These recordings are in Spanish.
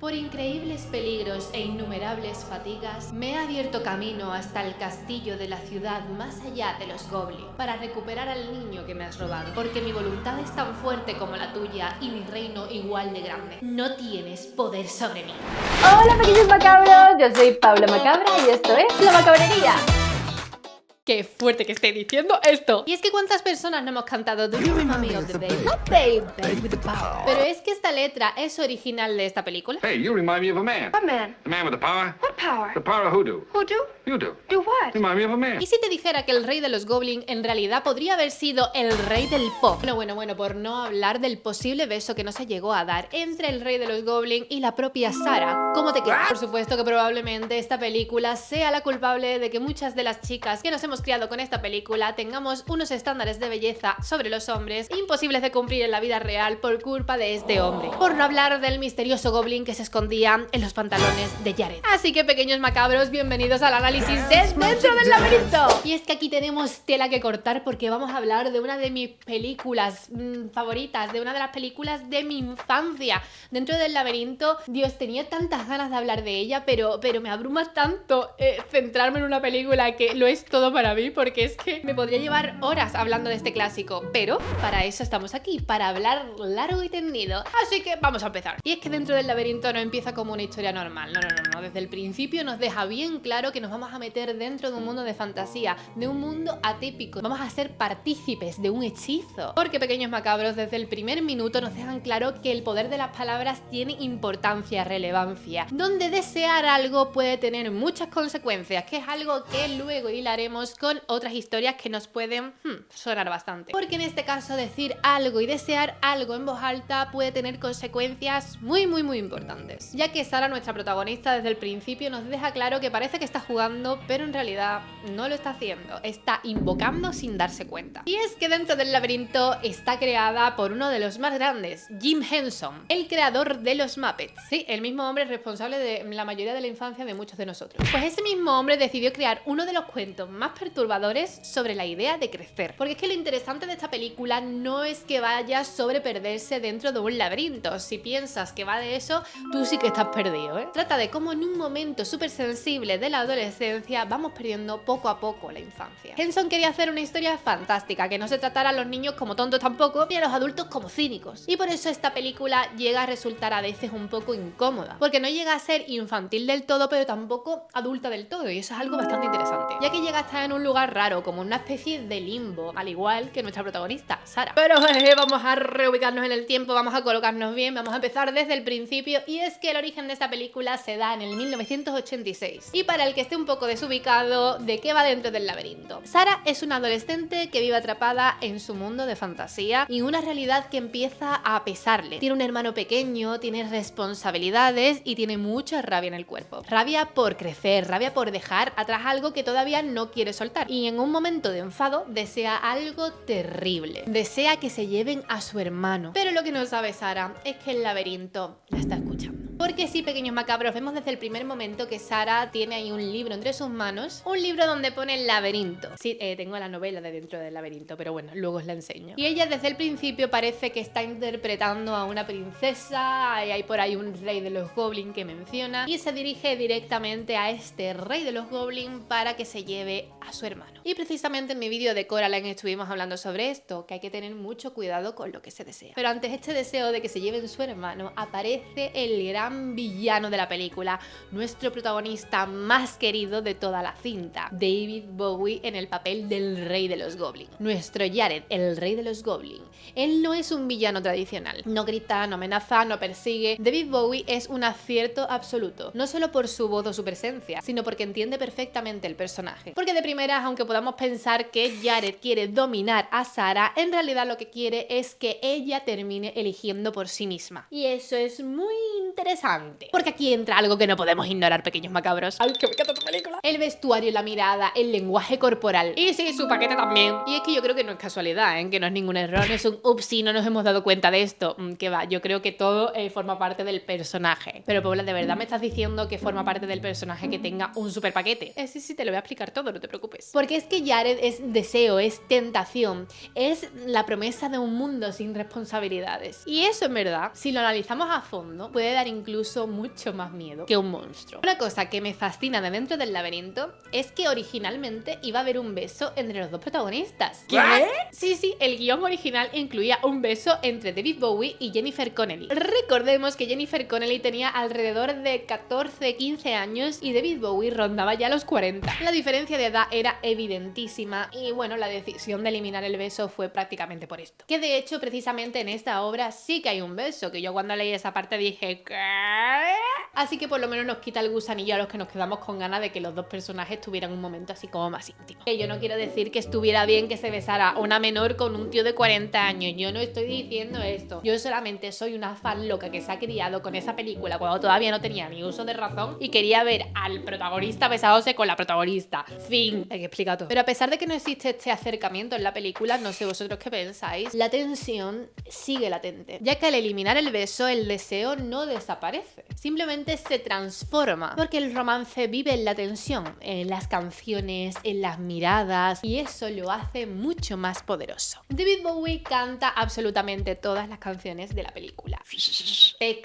Por increíbles peligros e innumerables fatigas, me he abierto camino hasta el castillo de la ciudad más allá de los Goblin, para recuperar al niño que me has robado, porque mi voluntad es tan fuerte como la tuya y mi reino igual de grande. No tienes poder sobre mí. Hola pequeños macabros, yo soy Paula Macabra y esto es La Macabrería. ¡Qué fuerte que esté diciendo esto! Y es que ¿cuántas personas no hemos cantado Do You Remind Me of the Babe? Not Babe, Babe with the Power. Pero es que esta letra es original de esta película. Hey, you remind me of a man. What man? The man with the power. What power? The power of hoodoo. Who do? You do. Do what? Remind me of a man. ¿Y si te dijera que el rey de los Goblin en realidad podría haber sido el rey del pop? Bueno, por no hablar del posible beso que no se llegó a dar entre el rey de los Goblin y la propia Sarah. ¿Cómo te queda? Por supuesto que probablemente esta película sea la culpable de que muchas de las chicas que nos hemos criado con esta película tengamos unos estándares de belleza sobre los hombres imposibles de cumplir en la vida real por culpa de este hombre. Por no hablar del misterioso Goblin que se escondía en los pantalones de Jared. Así que pequeños macabros, bienvenidos al análisis de Dentro del Laberinto. Y es que aquí tenemos tela que cortar porque vamos a hablar de una de mis películas favoritas, de una de las películas de mi infancia. Dentro del Laberinto, Dios, tenía tantas ganas de hablar de ella, pero me abruma tanto centrarme en una película que lo es todo para mí, porque es que me podría llevar horas hablando de este clásico, pero para eso estamos aquí, para hablar largo y tendido. Así que vamos a empezar. Y es que Dentro del Laberinto no empieza como una historia normal, no. Desde el principio nos deja bien claro que nos vamos a meter dentro de un mundo de fantasía, de un mundo atípico. Vamos a ser partícipes de un hechizo. Porque pequeños macabros, desde el primer minuto nos dejan claro que el poder de las palabras tiene importancia, relevancia. Donde desear algo puede tener muchas consecuencias, que es algo que luego hilaremos con otras historias que nos pueden sonar bastante. Porque en este caso decir algo y desear algo en voz alta puede tener consecuencias muy importantes. Ya que Sarah, nuestra protagonista, desde el principio nos deja claro que parece que está jugando, pero en realidad no lo está haciendo. Está invocando sin darse cuenta. Y es que Dentro del Laberinto está creada por uno de los más grandes, Jim Henson, el creador de los Muppets. Sí, el mismo hombre responsable de la mayoría de la infancia de muchos de nosotros. Pues ese mismo hombre decidió crear uno de los cuentos más perturbadores sobre la idea de crecer. Porque es que lo interesante de esta película no es que vaya sobre perderse dentro de un laberinto. Si piensas que va de eso, tú sí que estás perdido, ¿eh? Trata de cómo en un momento súper sensible de la adolescencia vamos perdiendo poco a poco la infancia. Henson quería hacer una historia fantástica, que no se tratara a los niños como tontos tampoco, ni a los adultos como cínicos. Y por eso esta película llega a resultar a veces un poco incómoda. Porque no llega a ser infantil del todo, pero tampoco adulta del todo. Y eso es algo bastante interesante. Ya que llega a estar en un lugar raro, como una especie de limbo, al igual que nuestra protagonista, Sarah. Pero vamos a reubicarnos en el tiempo, vamos a colocarnos bien, vamos a empezar desde el principio. Y es que el origen de esta película se da en el 1986. Y para el que esté un poco desubicado, ¿de qué va Dentro del Laberinto? Sarah es una adolescente que vive atrapada en su mundo de fantasía y una realidad que empieza a pesarle. Tiene un hermano pequeño, tiene responsabilidades y tiene mucha rabia en el cuerpo. Rabia por crecer, rabia por dejar atrás algo que todavía no quiere soltar. Y en un momento de enfado desea algo terrible. Desea que se lleven a su hermano. Pero lo que no sabe Sarah es que el laberinto la está escuchando. Porque sí, pequeños macabros, vemos desde el primer momento que Sarah tiene ahí un libro entre sus manos. Un libro donde pone el laberinto. Sí, tengo la novela de Dentro del Laberinto, pero bueno, luego os la enseño. Y ella desde el principio parece que está interpretando a una princesa. Y hay por ahí un rey de los Goblin que menciona. Y se dirige directamente a este rey de los Goblin para que se lleve a su hermano. Y precisamente en mi vídeo de Coraline estuvimos hablando sobre esto, que hay que tener mucho cuidado con lo que se desea. Pero ante este deseo de que se lleven su hermano, aparece el gran villano de la película, nuestro protagonista más querido de toda la cinta, David Bowie, en el papel del rey de los Goblin. Nuestro Jared, el rey de los Goblin. Él no es un villano tradicional. No grita, no amenaza, no persigue. David Bowie es un acierto absoluto. No solo por su voz o su presencia, sino porque entiende perfectamente el personaje. Porque de primeras, aunque podamos pensar que Jared quiere dominar a Sarah, en realidad lo que quiere es que ella termine eligiendo por sí misma. Y eso es muy interesante. Porque aquí entra algo que no podemos ignorar, pequeños macabros. ¡Ay, que me encanta tu película! El vestuario, la mirada, el lenguaje corporal. Y sí, su paquete también. Y es que yo creo que no es casualidad, ¿eh? Que no es ningún error, no es un upsi, no nos hemos dado cuenta de esto. Que va, yo creo que todo forma parte del personaje. Pero Paula, ¿de verdad me estás diciendo que forma parte del personaje que tenga un super paquete? Sí, te lo voy a explicar todo, no te preocupes. Porque es que Jared es deseo, es tentación, es la promesa de un mundo sin responsabilidades. Y eso, en verdad, si lo analizamos a fondo, puede dar incluso incluso mucho más miedo que un monstruo. Una cosa que me fascina de dentro del laberinto es que originalmente iba a haber un beso entre los dos protagonistas. ¿Qué? Sí, el guión original incluía un beso entre David Bowie y Jennifer Connelly. Recordemos que Jennifer Connelly tenía alrededor de 14-15 años y David Bowie rondaba ya los 40. La diferencia de edad era evidentísima y bueno, la decisión de eliminar el beso fue prácticamente por esto. Que de hecho, precisamente en esta obra sí que hay un beso, que yo cuando leí esa parte dije ¿qué? Así que por lo menos nos quita el gusanillo a los que nos quedamos con ganas de que los dos personajes tuvieran un momento así como más íntimo. Que yo no quiero decir que estuviera bien que se besara una menor con un tío de 40 años, yo no estoy diciendo esto. Yo solamente soy una fan loca que se ha criado con esa película cuando todavía no tenía ni uso de razón y quería ver al protagonista besándose con la protagonista. Fin. Hay que explicar todo. Pero a pesar de que no existe este acercamiento en la película, no sé vosotros qué pensáis, la tensión sigue latente, ya que al eliminar el beso, el deseo no desaparece, simplemente se transforma, porque el romance vive en la tensión, en las canciones, en las miradas, y eso lo hace mucho más poderoso. David Bowie canta absolutamente todas las canciones de la película.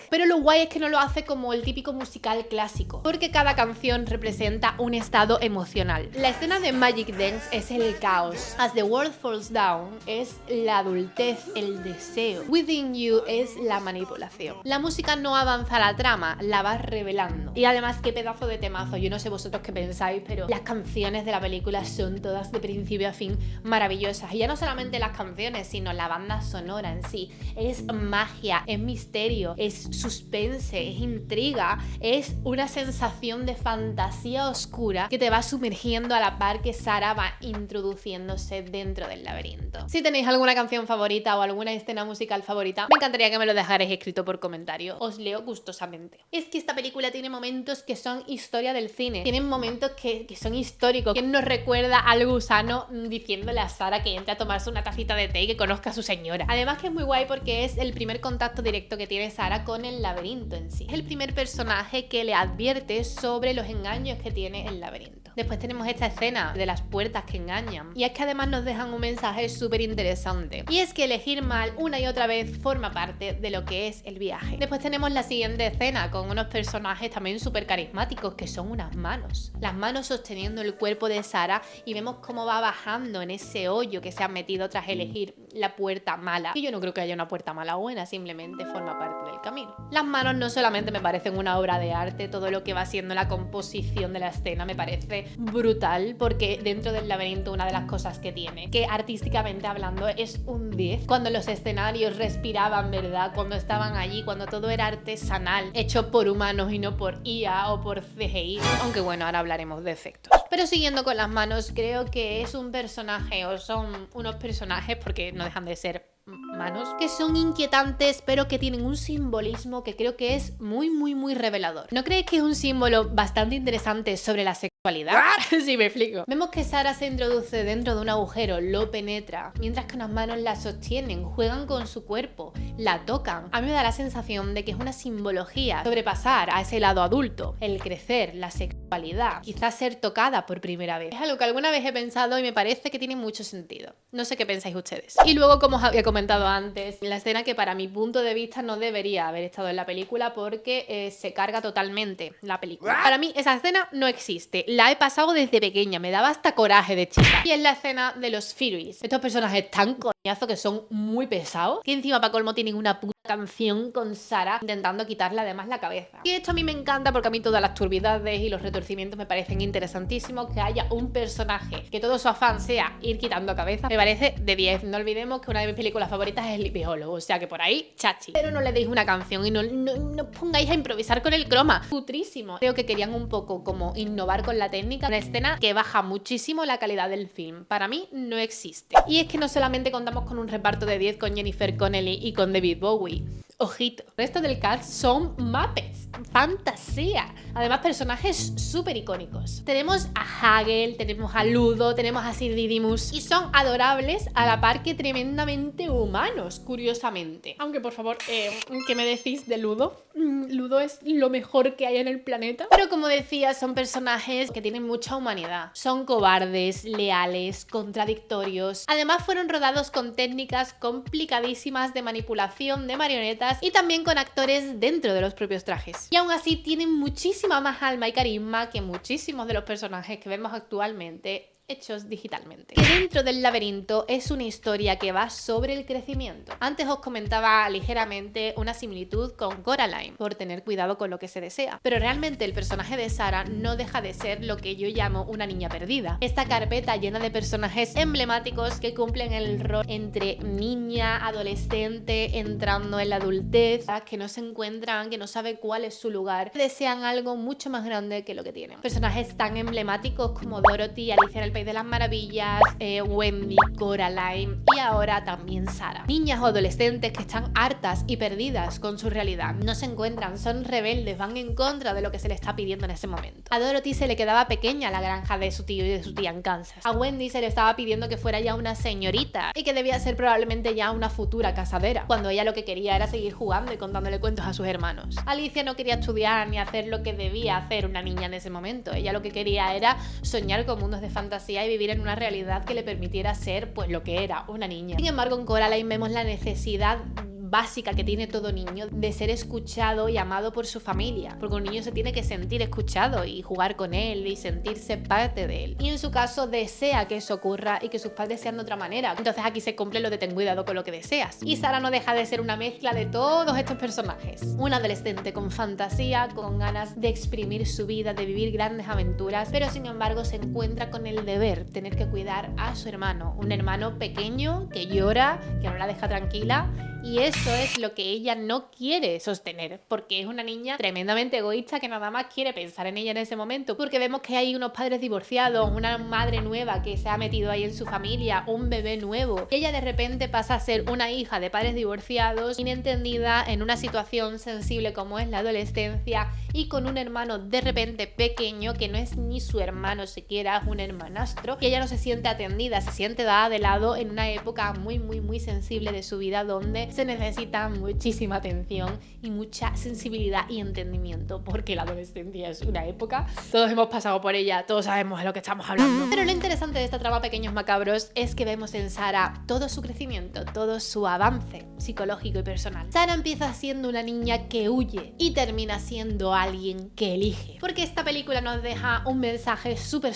Pero lo guay es que no lo hace como el típico musical clásico, porque cada canción representa un estado emocional. La escena de Magic Dance es el caos. As the World Falls Down es la adultez, el deseo. Within You es la manipulación. La música no avanza la trama, la va revelando. Y además, qué pedazo de temazo. Yo no sé vosotros qué pensáis, pero las canciones de la película son todas de principio a fin maravillosas. Y ya no solamente las canciones, sino la banda sonora en sí. Es magia, es misterio, es suspense, es intriga, es una sensación de fantasía oscura que te va sumergiendo a la par que Sarah va introduciéndose dentro del laberinto. Si tenéis alguna canción favorita o alguna escena musical favorita, me encantaría que me lo dejarais escrito por comentario. Os leo gustosamente. Es que esta película tiene momentos que son historia del cine. Tienen momentos que son históricos. ¿Quién nos recuerda al gusano diciéndole a Sarah que entre a tomarse una tacita de té y que conozca a su señora? Además que es muy guay porque es el primer contacto directo que tiene Sarah con el laberinto en sí. Es el primer personaje que le advierte sobre los engaños que tiene el laberinto. Después tenemos esta escena de las puertas que engañan. Y es que además nos dejan un mensaje súper interesante. Y es que elegir mal una y otra vez forma parte de lo que es el viaje. Después tenemos la siguiente escena con unos personajes también súper carismáticos que son unas manos. Las manos sosteniendo el cuerpo de Sarah y vemos cómo va bajando en ese hoyo que se ha metido tras elegir la puerta mala. Y yo no creo que haya una puerta mala o buena, simplemente forma parte del camino. Las manos no solamente me parecen una obra de arte, todo lo que va siendo la composición de la escena me parece brutal, porque dentro del laberinto una de las cosas que tiene, que artísticamente hablando es un 10, cuando los escenarios respiraban, ¿verdad? Cuando estaban allí, cuando todo era artesanal, hecho por humanos y no por IA o por CGI, aunque bueno, ahora hablaremos de efectos. Pero siguiendo con las manos, creo que es un personaje, o son unos personajes, porque no dejan de ser manos, que son inquietantes pero que tienen un simbolismo que creo que es muy revelador. ¿No creéis que es un símbolo bastante interesante sobre la sexualidad? Sí, me explico. Vemos que Sarah se introduce dentro de un agujero, lo penetra, mientras que unas manos la sostienen, juegan con su cuerpo, la tocan. A mí me da la sensación de que es una simbología sobrepasar a ese lado adulto, el crecer, la sexualidad, quizás ser tocada por primera vez. Es algo que alguna vez he pensado y me parece que tiene mucho sentido. No sé qué pensáis ustedes. Y luego, como os había comentado antes, la escena que para mi punto de vista no debería haber estado en la película porque se carga totalmente la película. Para mí esa escena no existe. La he pasado desde pequeña, me daba hasta coraje de chica. Y es la escena de los Furies. Estos personajes tan coñazos que son muy pesados, que encima para colmo tienen una puta canción con Sarah intentando quitarle además la cabeza. Y esto a mí me encanta porque a mí todas las turbidades y los retorcimientos me parecen interesantísimos. Que haya un personaje que todo su afán sea ir quitando cabeza me parece de 10. No olvidemos que una de mis películas favoritas es Sleepy Hollow, o sea que por ahí chachi. Pero no le deis una canción y no pongáis a improvisar con el croma. Putrísimo. Creo que querían un poco como innovar con la técnica. Una escena que baja muchísimo la calidad del film. Para mí no existe. Y es que no solamente contamos con un reparto de 10 con Jennifer Connelly y con David Bowie. Ojito, el resto del cast son Muppets, fantasía. Además, personajes súper icónicos. Tenemos a Hagel, tenemos a Ludo, tenemos a Sid Didymus y son adorables a la par que tremendamente humanos, curiosamente. Aunque por favor, ¿qué me decís de Ludo? Ludo es lo mejor que hay en el planeta. Pero como decía, son personajes que tienen mucha humanidad. Son cobardes, leales, contradictorios. Además, fueron rodados con técnicas complicadísimas de manipulación de marionetas distintas y también con actores dentro de los propios trajes. Y aún así tienen muchísima más alma y carisma que muchísimos de los personajes que vemos actualmente hechos digitalmente. Que dentro del laberinto es una historia que va sobre el crecimiento. Antes os comentaba ligeramente una similitud con Coraline, por tener cuidado con lo que se desea. Pero realmente el personaje de Sarah no deja de ser lo que yo llamo una niña perdida. Esta carpeta llena de personajes emblemáticos que cumplen el rol entre niña, adolescente, entrando en la adultez, que no se encuentran, que no sabe cuál es su lugar, desean algo mucho más grande que lo que tienen. Personajes tan emblemáticos como Dorothy, Alicia en el País de las Maravillas, Wendy, Coraline y ahora también Sarah. Niñas o adolescentes que están hartas y perdidas con su realidad. No se encuentran, son rebeldes, van en contra de lo que se le está pidiendo en ese momento. A Dorothy se le quedaba pequeña la granja de su tío y de su tía en Kansas. A Wendy se le estaba pidiendo que fuera ya una señorita y que debía ser probablemente ya una futura casadera, cuando ella lo que quería era seguir jugando y contándole cuentos a sus hermanos. Alicia no quería estudiar ni hacer lo que debía hacer una niña en ese momento. Ella lo que quería era soñar con mundos de fantasía y vivir en una realidad que le permitiera ser pues lo que era, una niña. Sin embargo, en Coraline vemos la necesidad básica que tiene todo niño de ser escuchado y amado por su familia, porque un niño se tiene que sentir escuchado y jugar con él y sentirse parte de él, y en su caso desea que eso ocurra y que sus padres sean de otra manera. Entonces aquí se cumple lo de ten cuidado con lo que deseas, y Sarah no deja de ser una mezcla de todos estos personajes, una adolescente con fantasía, con ganas de exprimir su vida, de vivir grandes aventuras, pero sin embargo se encuentra con el deber, tener que cuidar a su hermano, un hermano pequeño que llora, que no la deja tranquila, y eso es lo que ella no quiere sostener, porque es una niña tremendamente egoísta que nada más quiere pensar en ella en ese momento, porque vemos que hay unos padres divorciados, una madre nueva que se ha metido ahí en su familia, un bebé nuevo, y ella de repente pasa a ser una hija de padres divorciados, inentendida, en una situación sensible como es la adolescencia, y con un hermano de repente pequeño que no es ni su hermano siquiera, es un hermanastro, y ella no se siente atendida, se siente dada de lado en una época muy sensible de su vida donde se necesita muchísima atención y mucha sensibilidad y entendimiento, porque la adolescencia es una época, todos hemos pasado por ella, todos sabemos de lo que estamos hablando. Pero lo interesante de esta trama Pequeños Macabros es que vemos en Sarah todo su crecimiento, todo su avance psicológico y personal. Sarah empieza siendo una niña que huye y termina siendo alguien que elige, porque esta película nos deja un mensaje súper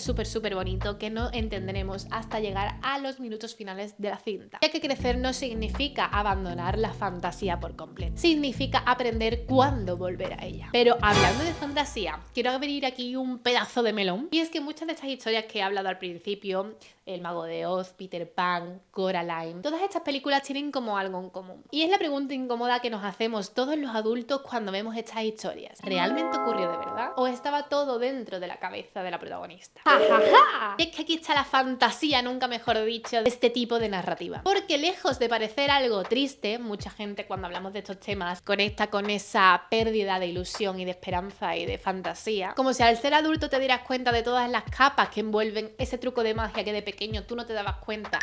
bonito que no entenderemos hasta llegar a los minutos finales de la cinta, ya que crecer no significa abandonar la fantasía por completo, significa aprender cuándo volver a ella. Pero hablando de fantasía, quiero abrir aquí un pedazo de melón, y es que muchas de estas historias que he hablado al principio, El Mago de Oz, Peter Pan, Coraline, todas estas películas tienen como algo en común, y es la pregunta incómoda que nos hacemos todos los adultos cuando vemos estas historias: ¿realmente ocurrió de verdad? ¿O estaba todo dentro de la cabeza de la protagonista? ¡Ja, ja, ja! Y es que aquí está la fantasía, nunca mejor dicho, de este tipo de narrativa, porque lejos de parecer algo triste, mucha gente cuando hablamos de estos temas conecta con esa pérdida de ilusión y de esperanza y de fantasía, como si al ser adulto te dieras cuenta de todas las capas que envuelven ese truco de magia que de pequeño tú no te dabas cuenta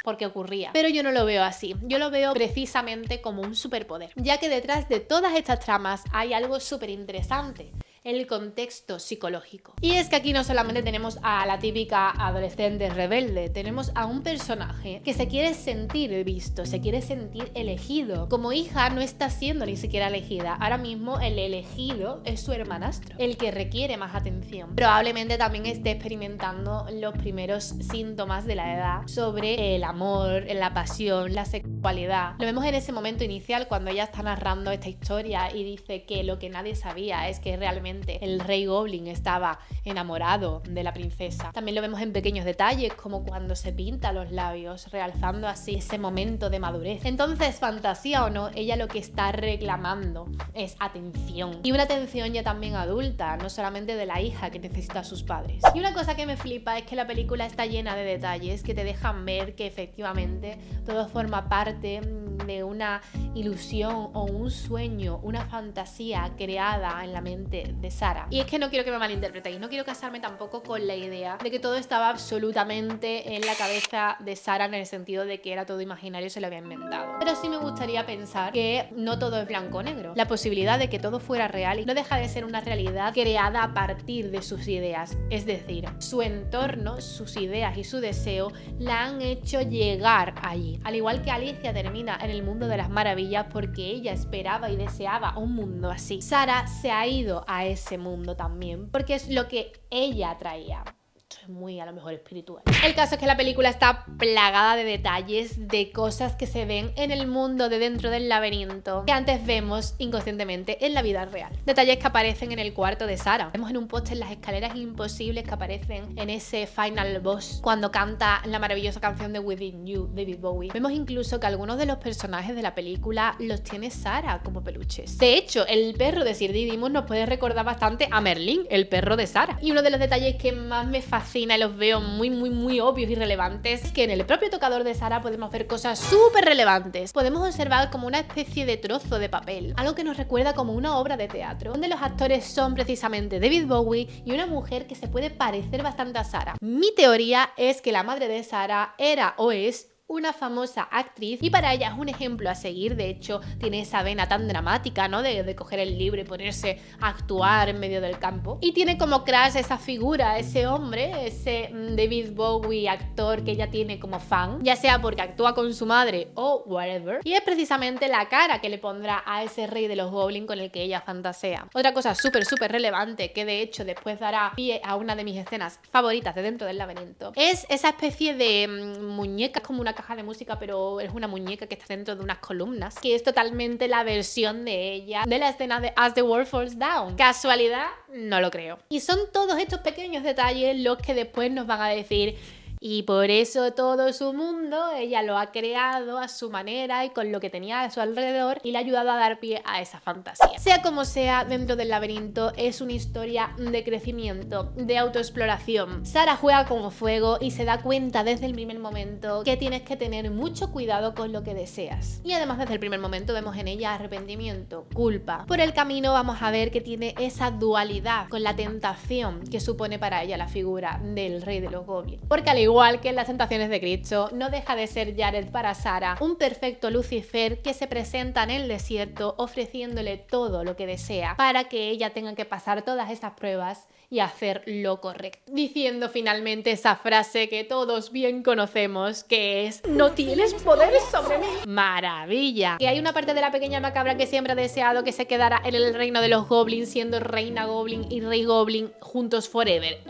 porque ocurría. Pero yo no lo veo así, yo lo veo precisamente como un superpoder, ya que detrás de todas estas tramas hay algo súper interesante: el contexto psicológico. Y es que aquí no solamente tenemos a la típica adolescente rebelde, tenemos a un personaje que se quiere sentir visto, se quiere sentir elegido. Como hija no está siendo ni siquiera elegida, ahora mismo el elegido es su hermanastro, el que requiere más atención. Probablemente también esté experimentando los primeros síntomas de la edad sobre el amor, la pasión, la sexualidad. Lo vemos en ese momento inicial cuando ella está narrando esta historia y dice que lo que nadie sabía es que realmente el rey Goblin estaba enamorado de la princesa. También lo vemos en pequeños detalles, como cuando se pinta los labios, realzando así ese momento de madurez. Entonces, fantasía o no, ella lo que está reclamando es atención, y una atención ya también adulta, no solamente de la hija que necesita a sus padres. Y una cosa que me flipa es que la película está llena de detalles que te dejan ver que efectivamente todo forma parte de una ilusión o un sueño, una fantasía creada en la mente de Sarah. Y es que no quiero que me malinterpretéis, no quiero casarme tampoco con la idea de que todo estaba absolutamente en la cabeza de Sarah, en el sentido de que era todo imaginario, se lo había inventado. Pero sí me gustaría pensar que no todo es blanco o negro. La posibilidad de que todo fuera real y no deja de ser una realidad creada a partir de sus ideas. Es decir, su entorno, sus ideas y su deseo la han hecho llegar allí. Al igual que Alicia magia termina en el mundo de las maravillas porque ella esperaba y deseaba un mundo así. Sarah se ha ido a ese mundo también porque es lo que ella traía. Esto es muy a lo mejor espiritual. El caso es que la película está plagada de detalles, de cosas que se ven en el mundo de dentro del laberinto que antes vemos inconscientemente en la vida real. Detalles que aparecen en el cuarto de Sarah. Vemos en un póster las escaleras imposibles que aparecen en ese final boss cuando canta la maravillosa canción de Within You, David Bowie. Vemos incluso que algunos de los personajes de la película los tiene Sarah como peluches. De hecho, el perro de Sir Didymus nos puede recordar bastante a Merlin, el perro de Sarah. Y uno de los detalles que más me fascina y los veo muy obvios y relevantes es que en el propio tocador de Sarah podemos ver cosas súper relevantes. Podemos observar como una especie de trozo de papel, algo que nos recuerda como una obra de teatro, donde los actores son precisamente David Bowie y una mujer que se puede parecer bastante a Sarah. Mi teoría es que la madre de Sarah era o es una famosa actriz y para ella es un ejemplo a seguir. De hecho, tiene esa vena tan dramática, ¿no? De coger el libro y ponerse a actuar en medio del campo. Y tiene como crush esa figura, ese hombre, ese David Bowie actor que ella tiene como fan, ya sea porque actúa con su madre o whatever. Y es precisamente la cara que le pondrá a ese rey de los goblins con el que ella fantasea. Otra cosa súper relevante que de hecho después dará pie a una de mis escenas favoritas de Dentro del Laberinto es esa especie de muñeca, como una caja de música, pero es una muñeca que está dentro de unas columnas, que es totalmente la versión de ella de la escena de As the World Falls Down. ¿Casualidad? No lo creo. Y son todos estos pequeños detalles los que después nos van a decir: y por eso todo su mundo ella lo ha creado a su manera y con lo que tenía a su alrededor y le ha ayudado a dar pie a esa fantasía. Sea como sea, Dentro del Laberinto es una historia de crecimiento, de autoexploración. Sarah juega con fuego y se da cuenta desde el primer momento que tienes que tener mucho cuidado con lo que deseas. Y además desde el primer momento vemos en ella arrepentimiento, culpa. Por el camino vamos a ver que tiene esa dualidad con la tentación que supone para ella la figura del rey de los goblins. Porque al igual que en las tentaciones de Cristo, no deja de ser Jared para Sarah un perfecto Lucifer que se presenta en el desierto ofreciéndole todo lo que desea para que ella tenga que pasar todas esas pruebas y hacer lo correcto. Diciendo finalmente esa frase que todos bien conocemos, que es: no tienes poder sobre mí. ¡Maravilla! Que hay una parte de la pequeña macabra que siempre ha deseado que se quedara en el reino de los goblins, siendo reina goblin y rey goblin juntos forever.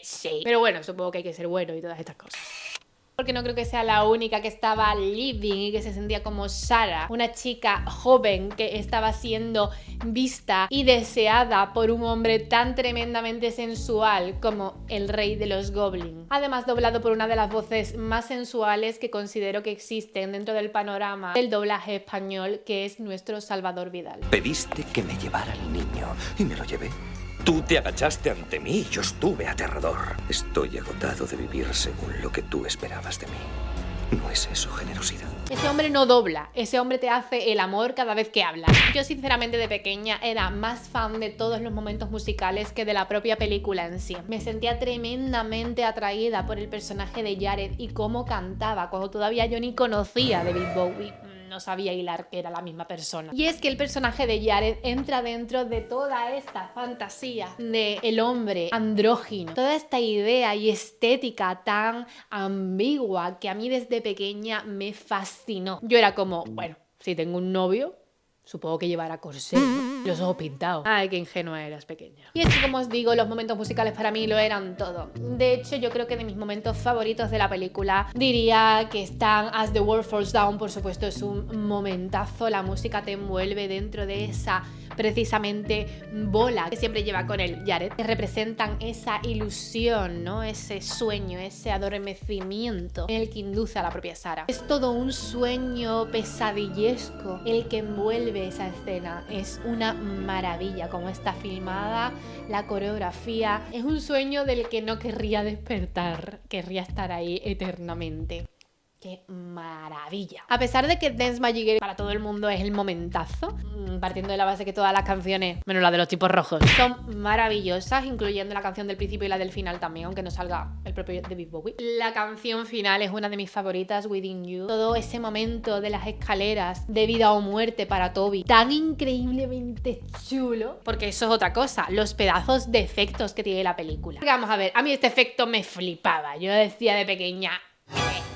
Sí. Pero bueno, supongo que hay que ser bueno y todas estas cosas. Porque no creo que sea la única que estaba living y que se sentía como Sarah, una chica joven que estaba siendo vista y deseada por un hombre tan tremendamente sensual como el rey de los goblins. Además, doblado por una de las voces más sensuales que considero que existen dentro del panorama del doblaje español, que es nuestro Salvador Vidal. Pediste que me llevara al niño y me lo llevé. Tú te agachaste ante mí y yo estuve aterrador. Estoy agotado de vivir según lo que tú esperabas de mí. ¿No es eso generosidad? Ese hombre no dobla, ese hombre te hace el amor cada vez que habla. Yo sinceramente de pequeña era más fan de todos los momentos musicales que de la propia película en sí. Me sentía tremendamente atraída por el personaje de Jared y cómo cantaba cuando todavía yo ni conocía a David Bowie. No sabía hilar que era la misma persona. Y es que el personaje de Jared entra dentro de toda esta fantasía de el hombre andrógino, toda esta idea y estética tan ambigua que a mí desde pequeña me fascinó. Yo era como, bueno, si tengo un novio, supongo que llevará corsé, ¿no? Los ojos pintados. Ay, qué ingenua eras, pequeña. Y es que, como os digo, los momentos musicales para mí lo eran todo. De hecho, yo creo que de mis momentos favoritos de la película diría que están As the World Falls Down, por supuesto, es un momentazo. La música te envuelve dentro de esa precisamente bola que siempre lleva con él Jared, que representan esa ilusión, ¿no? Ese sueño, ese adormecimiento en el que induce a la propia Sarah. Es todo un sueño pesadillesco el que envuelve esa escena. Es una maravilla cómo está filmada, la coreografía. Es un sueño del que no querría despertar, querría estar ahí eternamente. ¡Qué maravilla! A pesar de que Dance Magic Girl para todo el mundo es el momentazo, partiendo de la base que todas las canciones, menos la de los tipos rojos, son maravillosas, incluyendo la canción del principio y la del final también, aunque no salga el propio David Bowie. La canción final es una de mis favoritas, Within You. Todo ese momento de las escaleras de vida o muerte para Toby, tan increíblemente chulo, porque eso es otra cosa, los pedazos de efectos que tiene la película. Porque vamos a ver, a mí este efecto me flipaba. Yo decía de pequeña: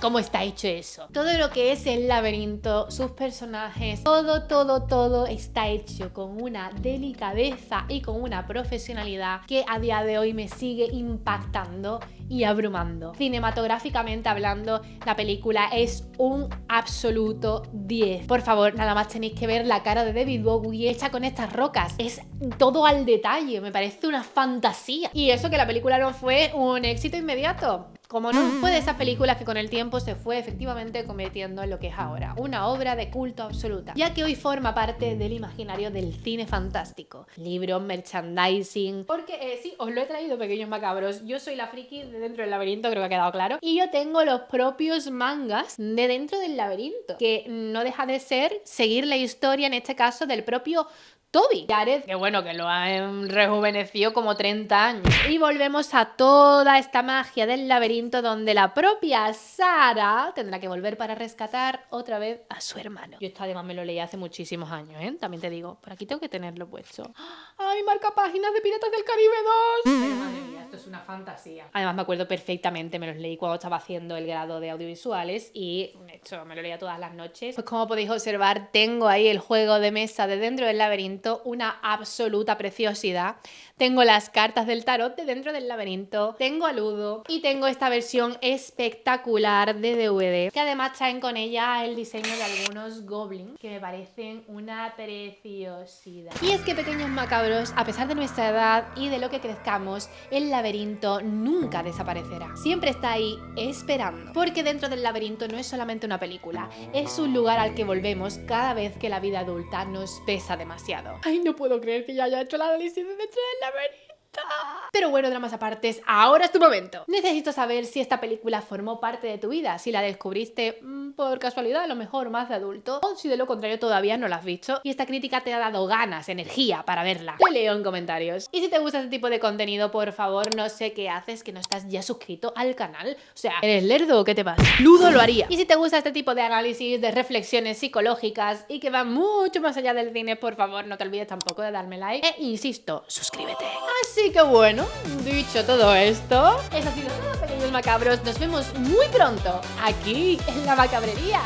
cómo está hecho eso. Todo lo que es el laberinto, sus personajes, todo está hecho con una delicadeza y con una profesionalidad que a día de hoy me sigue impactando y abrumando. Cinematográficamente hablando, la película es un absoluto 10. Por favor, nada más tenéis que ver la cara de David Bowie hecha con estas rocas. Es todo al detalle, me parece una fantasía. Y eso que la película no fue un éxito inmediato. Como no fue de esas películas que con el tiempo se fue efectivamente convirtiendo en lo que es ahora, una obra de culto absoluta, ya que hoy forma parte del imaginario del cine fantástico. Libros, merchandising, porque sí, os lo he traído, pequeños macabros. Yo soy la friki de Dentro del Laberinto, creo que ha quedado claro, y yo tengo los propios mangas de Dentro del Laberinto, que no deja de ser seguir la historia, en este caso, del propio Toby Jared, que bueno, que lo han rejuvenecido como 30 años. Y volvemos a toda esta magia del laberinto donde la propia Sarah tendrá que volver para rescatar otra vez a su hermano. Yo esto además me lo leí hace muchísimos años, ¿eh? También te digo, por aquí tengo que tenerlo puesto. ¡Ay, marca páginas de Piratas del Caribe 2! Pero madre mía, esto es una fantasía. Además me acuerdo perfectamente, me los leí cuando estaba haciendo el grado de audiovisuales y de hecho me lo leía todas las noches. Pues como podéis observar, tengo ahí el juego de mesa de Dentro del Laberinto, una absoluta preciosidad. Tengo las cartas del tarot de Dentro del Laberinto, tengo a Ludo y tengo esta versión espectacular de DVD, que además traen con ella el diseño de algunos goblins que me parecen una preciosidad. Y es que, pequeños macabros, a pesar de nuestra edad y de lo que crezcamos, el laberinto nunca desaparecerá. Siempre está ahí esperando, porque Dentro del Laberinto no es solamente una película, es un lugar al que volvemos cada vez que la vida adulta nos pesa demasiado. Ay, no puedo creer que ya haya hecho el análisis de Dentro del Laberinto. Pero bueno, dramas apartes, ahora es tu momento. Necesito saber si esta película formó parte de tu vida, si la descubriste por casualidad, a lo mejor más de adulto, o si de lo contrario todavía no la has visto y esta crítica te ha dado ganas, energía para verla. Te leo en comentarios. Y si te gusta este tipo de contenido, por favor, no sé qué haces, que no estás ya suscrito al canal. O sea, ¿eres lerdo o qué te pasa? Ludo lo haría. Y si te gusta este tipo de análisis, de reflexiones psicológicas y que van mucho más allá del cine, por favor, no te olvides tampoco de darme like e, insisto, suscríbete. Así que bueno, dicho todo esto, eso ha sido todo, pequeños macabros. Nos vemos muy pronto aquí en La Macabrería.